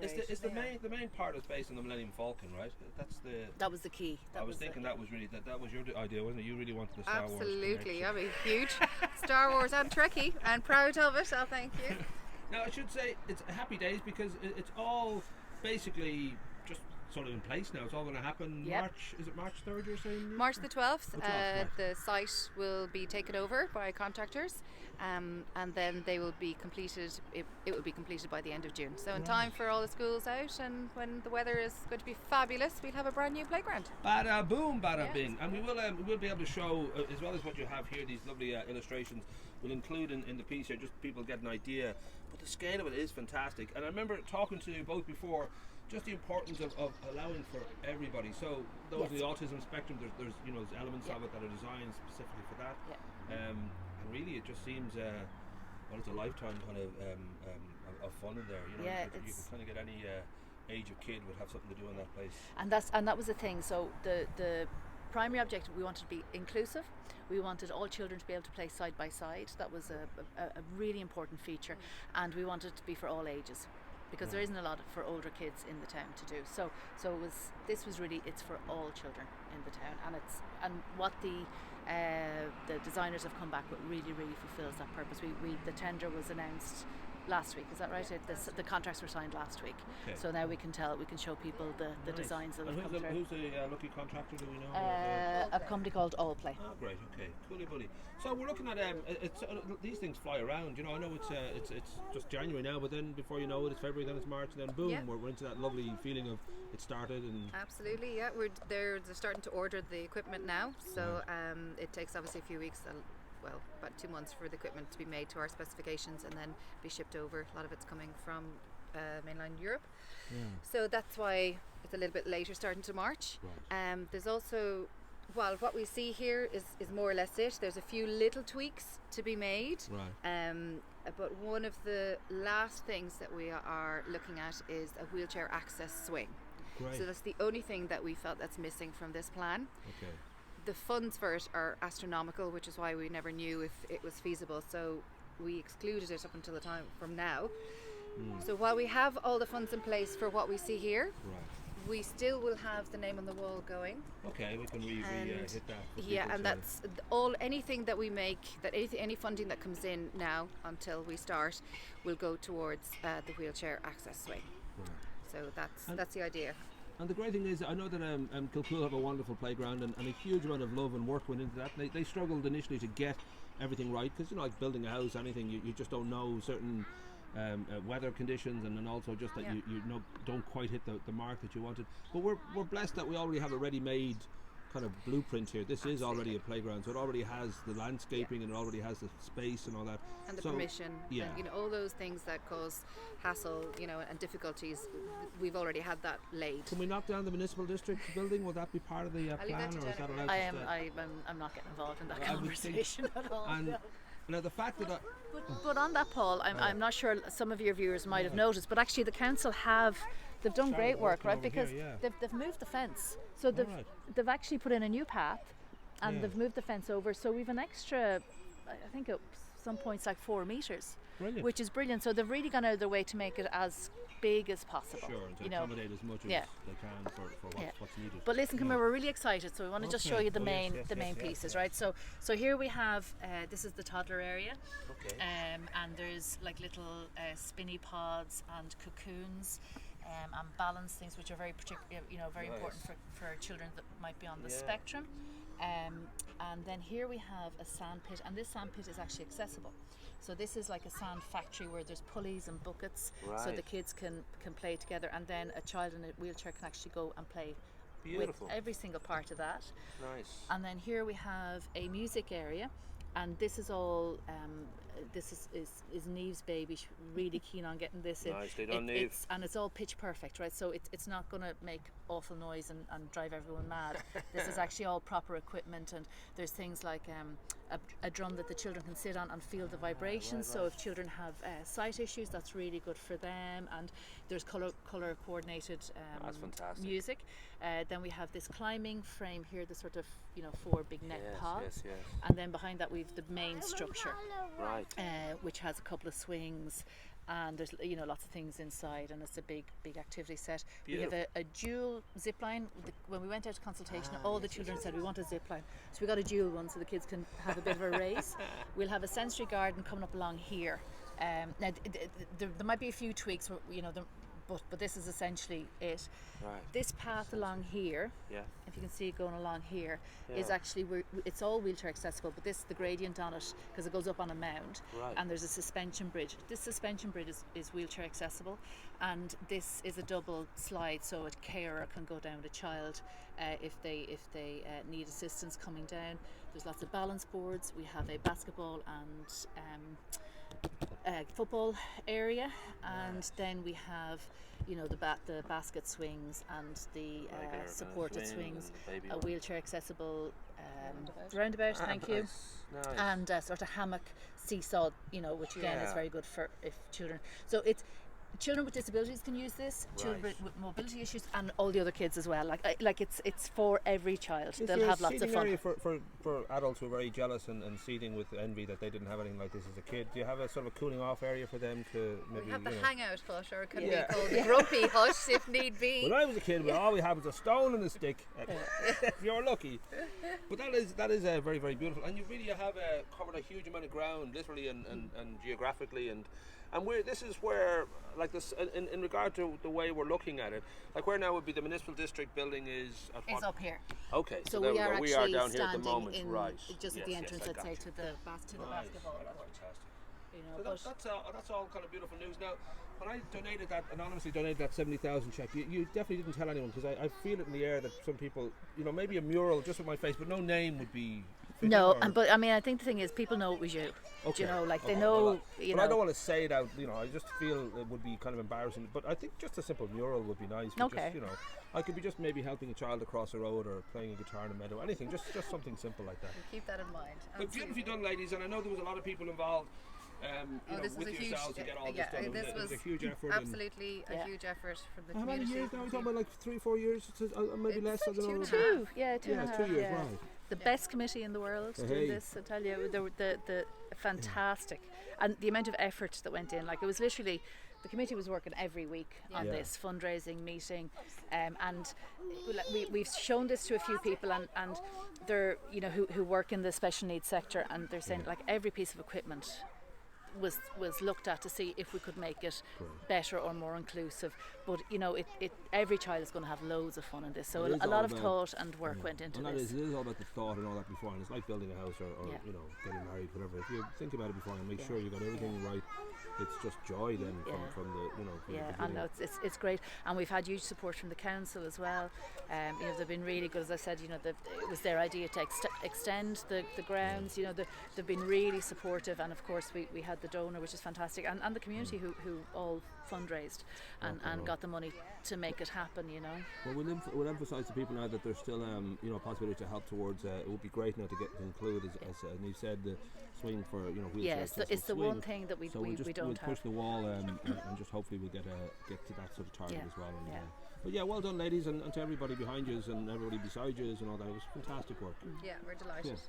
They're great. The main part is based on the Millennium Falcon, right? That was the key. I was thinking that was your idea, wasn't it? You really wanted the Star Wars. Absolutely, I'm a huge Star Wars and Trekkie, and proud of it. I'll thank you. Now I should say it's happy days because it's all basically just sort of in place now. It's all going to happen. Yep. Is it March 3rd you're saying? March the 12th. The 12th, the site will be taken over by contractors, and then they will be completed. It will be completed by the end of June. So in time for all the schools out, and when the weather is going to be fabulous, we'll have a brand new playground. Bada boom, bada bing. And we will be able to show, as well as what you have here, these lovely illustrations. We'll include in the piece here, just people get an idea. But the scale of it is fantastic. And I remember talking to you both before, just the importance of allowing for everybody. So those in the autism spectrum, there's elements of it that are designed specifically for that. And really, it just seems it's a lifetime kind of fun in there. You can kind of get any age of kid would have something to do in that place. And that was the thing. So the primary objective, we wanted to be inclusive. We wanted all children to be able to play side by side. That was a really important feature, and we wanted it to be for all ages, because there isn't a lot for older kids in the town to do. So it's for all children in the town, and what the designers have come back with really fulfills that purpose. The tender was announced last week, is that right? The contracts were signed last week. Okay. So now we can show people the designs that have come through. Who's the lucky contractor, do we know? A company called All Play. Oh, great, okay, coolie bully. So we're looking at these things fly around. I know it's just January now, but then before you know it, it's February, then it's March, and then boom, we're into that lovely feeling of it started. And absolutely, yeah, they're starting to order the equipment now. So it takes obviously a few weeks. About 2 months for the equipment to be made to our specifications and then be shipped over. A lot of it's coming from mainland Europe. So that's why it's a little bit later, starting to March. There's also, what we see here is more or less it. There's a few little tweaks to be made. But one of the last things that we are looking at is a wheelchair access swing. Great. So that's the only thing that we felt that's missing from this plan. Okay. The funds for it are astronomical, which is why we never knew if it was feasible. So we excluded it up until the time from now. So while we have all the funds in place for what we see here, we still will have the name on the wall going. Okay, we can hit that. Yeah, and that's anything that we make, any funding that comes in now until we start will go towards the wheelchair access swing. So that's the idea. And the great thing is, I know that Kilcool have a wonderful playground and a huge amount of love and work went into that. They struggled initially to get everything right, because like building a house, anything, you just don't know certain weather conditions, and then also just that you don't quite hit the mark that you wanted. But we're blessed that we already have a ready-made kind of blueprint here. This is already a playground, so it already has the landscaping and it already has the space and all that. And the permission, and all those things that cause hassle, and difficulties. We've already had that laid. Can we knock down the municipal district building? Will that be part of the plan, or is that allowed? I'm not getting involved in that conversation at all. And now the fact that but on that, Paul, I'm not sure some of your viewers might have noticed, but actually the council they've done great work, right? Because they've moved the fence, so they've actually put in a new path, and they've moved the fence over. So we've an extra, I think at some points like 4 meters, which is brilliant. So they've really gone out of their way to make it as big as possible. Sure, and to accommodate as much as they can for what's needed. But listen, come here, we're really excited, so we want to just show you the main pieces, right? So here we have this is the toddler area, and there's like little spinny pods and cocoons. And balance things, which are very important for children that might be on the spectrum. And then here we have a sand pit, and this sand pit is actually accessible. So this is like a sand factory where there's pulleys and buckets, so the kids can play together, and then a child in a wheelchair can actually go and play with every single part of that. Nice. And then here we have a music area, and this is all this is Neve's baby. She's really keen on getting this in. Nicely done, Neve. And it's all pitch perfect, right? So it's not going to make awful noise and drive everyone mad. This is actually all proper equipment, and there's things like a drum that the children can sit on and feel the vibrations. So if children have sight issues, that's really good for them. And there's color coordinated that's fantastic. Music. Then we have this climbing frame here, the sort of 4 big net pods, and then behind that we've the main structure, which has a couple of swings and there's lots of things inside, and it's a big activity set. Beautiful. We have a dual zip line. When we went out to consultation, all the children said we want a zip line, so we got a dual one so the kids can have a bit of a race. We'll have a sensory garden coming up along here. Now there might be a few tweaks, but this is essentially it. Right. This path along here, if you can see it going along here, is actually it's all wheelchair accessible, but this is the gradient on it because it goes up on a mound, and there's a suspension bridge. This suspension bridge is wheelchair accessible, and this is a double slide, so a carer can go down with a child if they need assistance coming down. There's lots of balance boards. We have a basketball and football area, and then we have the basket swings and the supported swings, a wheelchair accessible roundabout, thank you. Nice. And sort of hammock seesaw, which again is very good for if children. So it's children with disabilities can use this, children with mobility issues, and all the other kids as well. Like it's for every child. They'll have lots of fun. Area for adults who are very jealous and seething with envy that they didn't have anything like this as a kid. Do you have a sort of a cooling off area for them to maybe? We have the hangout hut, or it could be called the grumpy hut if need be. When I was a kid, all we had was a stone and a stick. If you're lucky. But that is very, very beautiful, and you really have covered a huge amount of ground, literally and geographically, and this is where, like this, in regard to the way we're looking at it, like where now would be the municipal district building is at It's up here. Okay, so we are down here at the moment, right? Just at the entrance, let's say, to the basketball. That's all kind of beautiful news. Now, when I anonymously donated that 70,000 check, you definitely didn't tell anyone, because I feel it in the air that some people, maybe a mural just with my face, but no name would be. No, but I mean, I think the thing is, people know it was you. Okay. They know. But I don't want to say it out. I just feel it would be kind of embarrassing. But I think just a simple mural would be nice. Okay. Just, I could be just maybe helping a child across a road or playing a guitar in a meadow. Anything, just something simple like that. We'll keep that in mind. But beautifully done, ladies. And I know there was a lot of people involved. This was with a yourselves to get all this done. This was a huge effort. Absolutely a huge effort from the community. How many years now? We're talking about like 3-4 years, maybe less. I don't know. 2. Yeah, 2 and a half. 2 years. Right. The best committee in the world doing this, I tell you. The fantastic, and the amount of effort that went in. Like, it was literally, the committee was working every week on this fundraising meeting, and we've shown this to a few people, and they're who work in the special needs sector, and they're saying like every piece of equipment was looked at to see if we could make it better or more inclusive. But every child is going to have loads of fun in this, so a lot of thought and work went into this. It is all about the thought and all that before, and it's like building a house or getting married, whatever. If you think about it before and make sure you got everything right, it's just joy then from the I know it's great, and we've had huge support from the council as well. They've been really good, as I said. It was their idea to extend the grounds. They've been really supportive, and of course we had the donor, which is fantastic, and the community who all fundraised and got the money to make it happen. Well, we'll emphasise to people now that there's still a possibility to help towards. It would be great now to include, as you said, the swing for wheelchair accessible it's the swing. one thing that we don't we'll have. Push the wall and just hopefully we'll get to that sort of target as well. But well done, ladies, and to everybody behind you and everybody beside you and all that. It was fantastic work. Yeah, we're delighted.